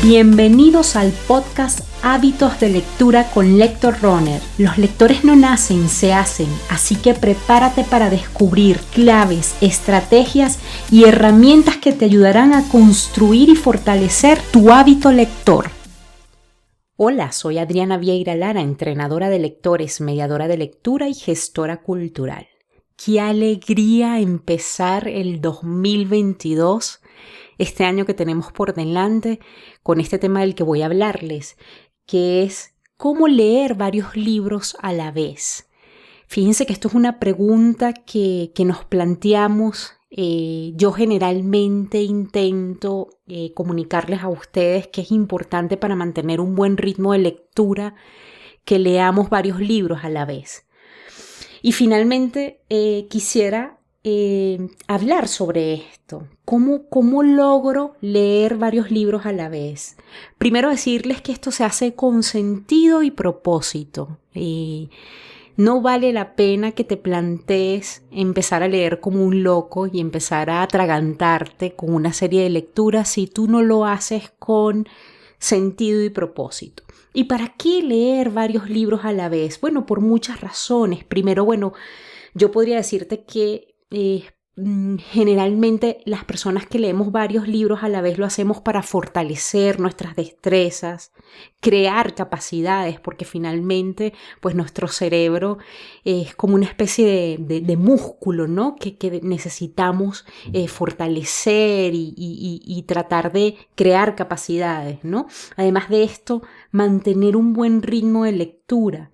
Bienvenidos al podcast Hábitos de Lectura con Lector Runner. Los lectores no nacen, se hacen, así que prepárate para descubrir claves, estrategias y herramientas que te ayudarán a construir y fortalecer tu hábito lector. Hola, soy Adriana Vieira Lara, entrenadora de lectores, mediadora de lectura y gestora cultural. ¡Qué alegría empezar el 2022! Este año que tenemos por delante con este tema del que voy a hablarles, que es cómo leer varios libros a la vez. Fíjense que esto es una pregunta que nos planteamos. Yo generalmente intento comunicarles a ustedes que es importante para mantener un buen ritmo de lectura que leamos varios libros a la vez. Y finalmente quisiera hablar sobre esto. ¿Cómo logro leer varios libros a la vez? Primero decirles que esto se hace con sentido y propósito. No vale la pena que te plantees empezar a leer como un loco y empezar a atragantarte con una serie de lecturas si tú no lo haces con sentido y propósito. ¿Y para qué leer varios libros a la vez? Bueno, por muchas razones. Primero, yo podría decirte que generalmente las personas que leemos varios libros a la vez lo hacemos para fortalecer nuestras destrezas, crear capacidades, porque finalmente pues nuestro cerebro es como una especie de músculo, ¿no? que necesitamos fortalecer y tratar de crear capacidades, ¿no? Además de esto, mantener un buen ritmo de lectura.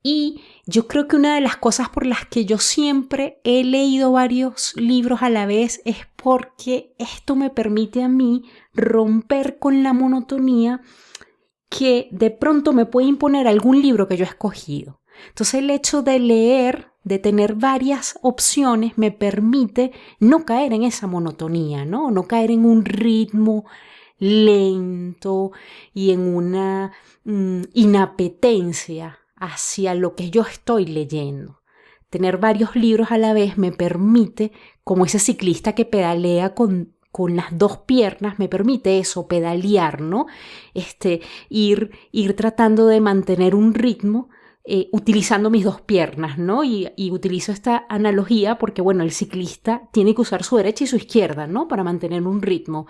Y yo creo que una de las cosas por las que yo siempre he leído varios libros a la vez es porque esto me permite a mí romper con la monotonía que de pronto me puede imponer algún libro que yo he escogido. Entonces el hecho de leer, de tener varias opciones, me permite no caer en esa monotonía, ¿no? No caer en un ritmo lento y en una inapetencia hacia lo que yo estoy leyendo. Tener varios libros a la vez me permite, como ese ciclista que pedalea con las dos piernas, me permite eso, pedalear, ¿no? Ir tratando de mantener un ritmo utilizando mis dos piernas, ¿no? Y utilizo esta analogía porque, el ciclista tiene que usar su derecha y su izquierda, ¿no? Para mantener un ritmo.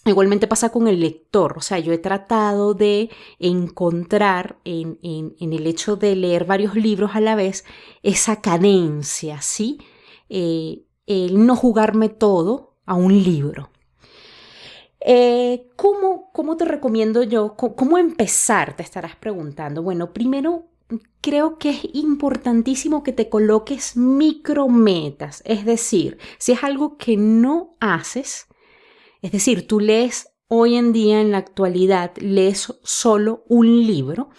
Igualmente pasa con el lector, o sea, yo he tratado de encontrar en el hecho de leer varios libros a la vez esa cadencia, ¿sí? El no jugarme todo a un libro. ¿Cómo te recomiendo yo? ¿Cómo empezar? Te estarás preguntando. Bueno, primero creo que es importantísimo que te coloques micrometas, es decir, si es algo que no haces, es decir, tú lees hoy en día, en la actualidad, lees solo un libro,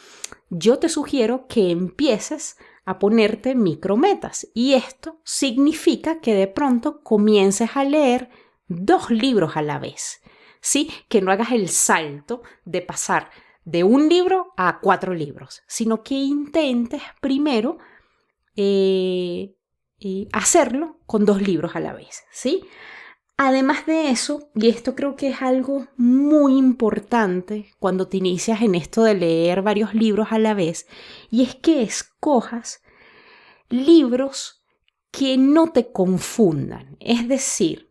yo te sugiero que empieces a ponerte micrometas. Y esto significa que de pronto comiences a leer 2 libros a la vez, ¿sí? Que no hagas el salto de pasar de un libro a 4 libros, sino que intentes primero hacerlo con 2 libros a la vez, ¿sí? Además de eso, y esto creo que es algo muy importante cuando te inicias en esto de leer varios libros a la vez, y es que escojas libros que no te confundan. Es decir,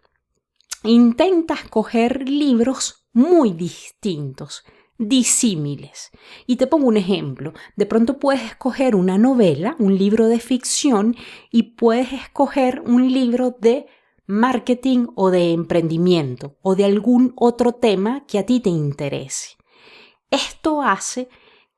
intenta escoger libros muy distintos, disímiles. Y te pongo un ejemplo. De pronto puedes escoger una novela, un libro de ficción, y puedes escoger un libro de marketing o de emprendimiento o de algún otro tema que a ti te interese. Esto hace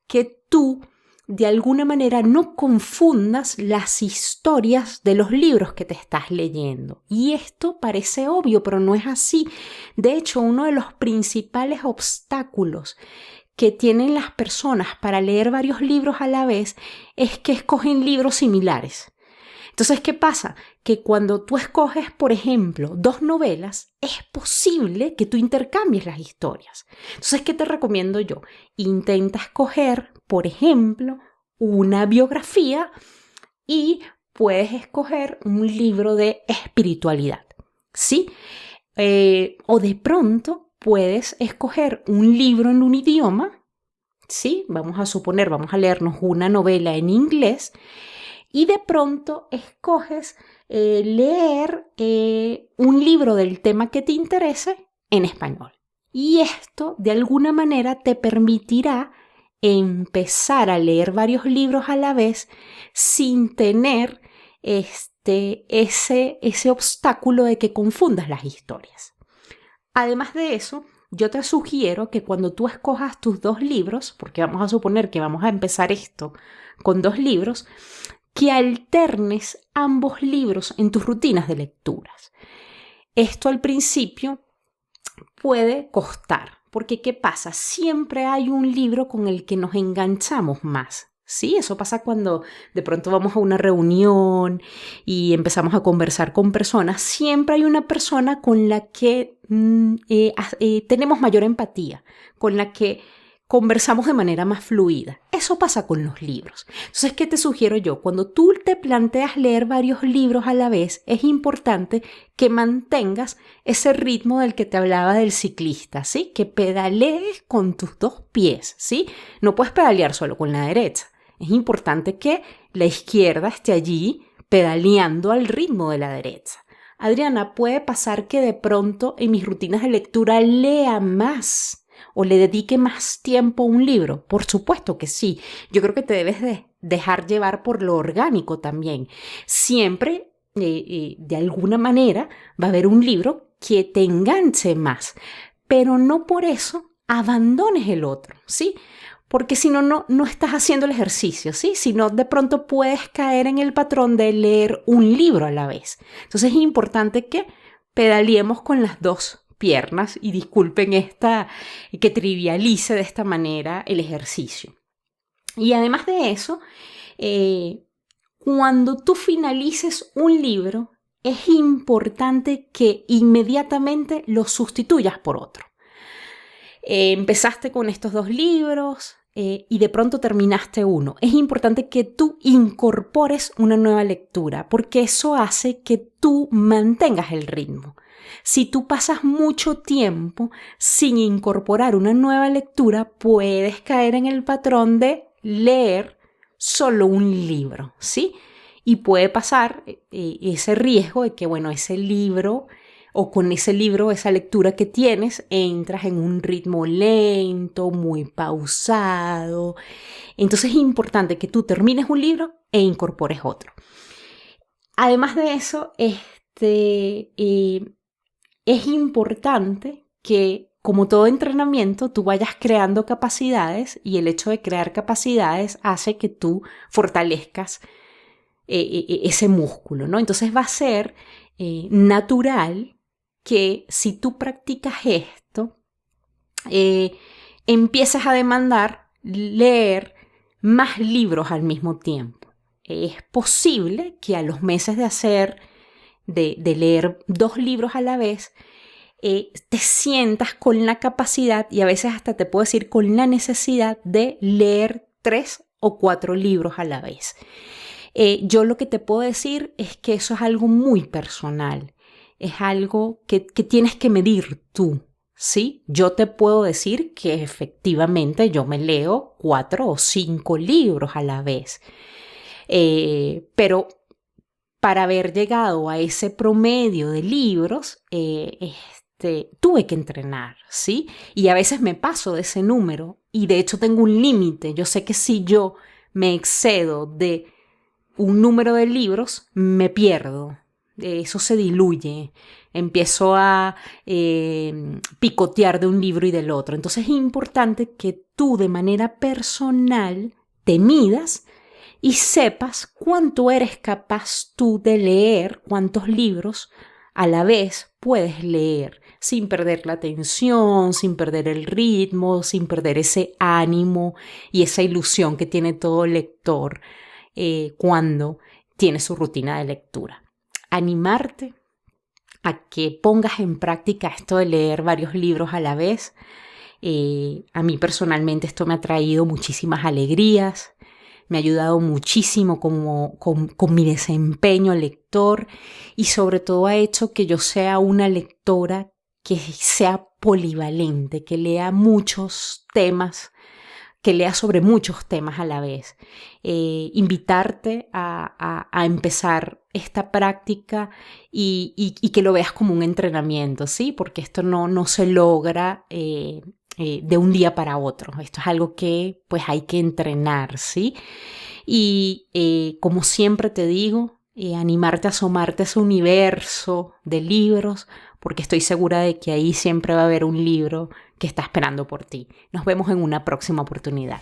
que tú de alguna manera no confundas las historias de los libros que te estás leyendo. Y esto parece obvio, pero no es así. De hecho, uno de los principales obstáculos que tienen las personas para leer varios libros a la vez es que escogen libros similares. Entonces, ¿qué pasa? Que cuando tú escoges, por ejemplo, 2 novelas, es posible que tú intercambies las historias. Entonces, ¿qué te recomiendo yo? Intenta escoger, por ejemplo, una biografía y puedes escoger un libro de espiritualidad, ¿sí? O de pronto puedes escoger un libro en un idioma, ¿sí? Vamos a leernos una novela en inglés y de pronto escoges leer un libro del tema que te interese en español. Y esto de alguna manera te permitirá empezar a leer varios libros a la vez sin tener ese obstáculo de que confundas las historias. Además de eso, yo te sugiero que cuando tú escojas tus 2 libros, porque vamos a suponer que vamos a empezar esto con 2 libros, que alternes ambos libros en tus rutinas de lecturas. Esto al principio puede costar, porque ¿qué pasa? Siempre hay un libro con el que nos enganchamos más. Sí, eso pasa cuando de pronto vamos a una reunión y empezamos a conversar con personas. Siempre hay una persona con la que tenemos mayor empatía, con la que conversamos de manera más fluida. Eso pasa con los libros. Entonces, ¿qué te sugiero yo? Cuando tú te planteas leer varios libros a la vez, es importante que mantengas ese ritmo del que te hablaba del ciclista, ¿sí? Que pedalees con tus 2 pies, ¿sí? No puedes pedalear solo con la derecha. Es importante que la izquierda esté allí pedaleando al ritmo de la derecha. Adriana, ¿puede pasar que de pronto en mis rutinas de lectura lea más o le dedique más tiempo a un libro? Por supuesto que sí. Yo creo que te debes de dejar llevar por lo orgánico también. Siempre, de alguna manera, va a haber un libro que te enganche más, pero no por eso abandones el otro, ¿sí? Porque si no, no estás haciendo el ejercicio, ¿sí? Si no, de pronto puedes caer en el patrón de leer un libro a la vez. Entonces es importante que pedaleemos con las 2 piernas y disculpen que trivialice de esta manera el ejercicio. Y además de eso, cuando tú finalices un libro, es importante que inmediatamente lo sustituyas por otro. Empezaste con estos 2 libros y de pronto terminaste uno. Es importante que tú incorpores una nueva lectura porque eso hace que tú mantengas el ritmo. Si tú pasas mucho tiempo sin incorporar una nueva lectura, puedes caer en el patrón de leer solo un libro, ¿sí? Y puede pasar ese riesgo de que, ese libro o con ese libro, esa lectura que tienes, entras en un ritmo lento, muy pausado. Entonces es importante que tú termines un libro e incorpores otro. Además de eso, es importante que, como todo entrenamiento, tú vayas creando capacidades y el hecho de crear capacidades hace que tú fortalezcas ese músculo, ¿no? Entonces va a ser natural que si tú practicas esto, empiezas a demandar leer más libros al mismo tiempo. Es posible que a los meses de leer 2 libros a la vez, te sientas con la capacidad y a veces hasta te puedo decir con la necesidad de leer 3 o 4 libros a la vez. Yo lo que te puedo decir es que eso es algo muy personal. Es algo que tienes que medir tú, ¿sí? Yo te puedo decir que efectivamente yo me leo 4 o 5 libros a la vez. Pero para haber llegado a ese promedio de libros, tuve que entrenar, ¿sí? Y a veces me paso de ese número y de hecho tengo un límite. Yo sé que si yo me excedo de un número de libros, me pierdo. Eso se diluye, empiezo a picotear de un libro y del otro. Entonces es importante que tú de manera personal te midas y sepas cuánto eres capaz tú de leer, cuántos libros a la vez puedes leer, sin perder la atención, sin perder el ritmo, sin perder ese ánimo y esa ilusión que tiene todo lector cuando tiene su rutina de lectura. Animarte a que pongas en práctica esto de leer varios libros a la vez. A mí personalmente esto me ha traído muchísimas alegrías, me ha ayudado muchísimo con mi desempeño lector y sobre todo ha hecho que yo sea una lectora que sea polivalente, que lea muchos temas, que lea sobre muchos temas a la vez. Invitarte a empezar esta práctica y que lo veas como un entrenamiento, ¿sí? Porque esto no se logra de un día para otro. Esto es algo que pues hay que entrenar, ¿sí? Y como siempre te digo, animarte a asomarte a ese universo de libros, porque estoy segura de que ahí siempre va a haber un libro que está esperando por ti. Nos vemos en una próxima oportunidad.